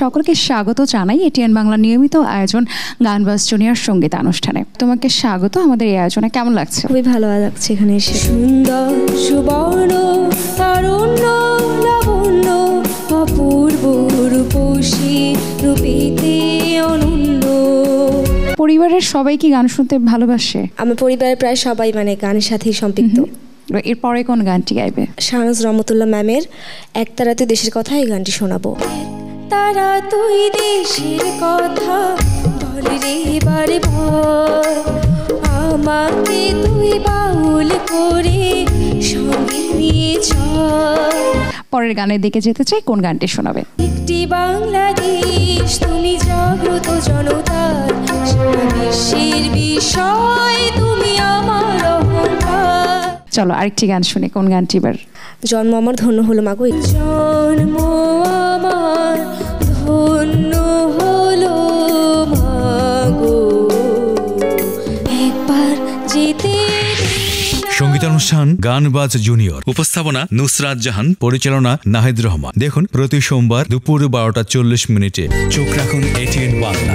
সকলকে স্বাগত জানাই এটিএন বাংলা নিয়মিত আয়োজন গানবাজ জুনিয়র সঙ্গীতানুষ্ঠানে। তোমাকে স্বাগত আমাদের এই আয়োজনে। কেমন লাগছে? খুবই ভালো লাগছে এখানে এসে। সুন্দর সুবর্ণ তারুণ্য লাবণ্য অপূর্ব রূপসী রূপেতে অনন্য। পরিবারের সবাই কি গান শুনতে ভালোবাসে? আমার পরিবারের প্রায় সবাই গানের সাথেই সম্পৃক্ত। এরপরে কোন গানটি গাইবে? শাহনাজ রহমতুল্লাহ ম্যামের একতারা তুই দেশের কথা, এই গানটি শোনাবো। তারা তুই দেশের কথা বল রে বারে ভর, আমাকে তুই বাউল করে সঙ্গে নিয়ে চল। পরের গানের দিকে যেতে চাই, কোন গানটি শোনাবে? একটি বাংলাদেশ তুমি জাগ্রত জনতার, সারা বিশ্বের বিষয় তুমি আমার অহংকার। চলো আরেকটি গান শুনি, কোন গানটি এবার? জন্ম আমার ধন্য হলো মাগো। জন্ম আমার ধন্য হলো মাগো, একবার যেতে। সঙ্গীতানুষ্ঠান গানবাজ জুনিয়র, উপস্থাপনা নুসরাত জাহান, পরিচালনা নাহিদ রহমান। দেখুন প্রতি সোমবার দুপুর 12টা 40 মিনিটে। চোখ রাখুন এটিএন বাংলা।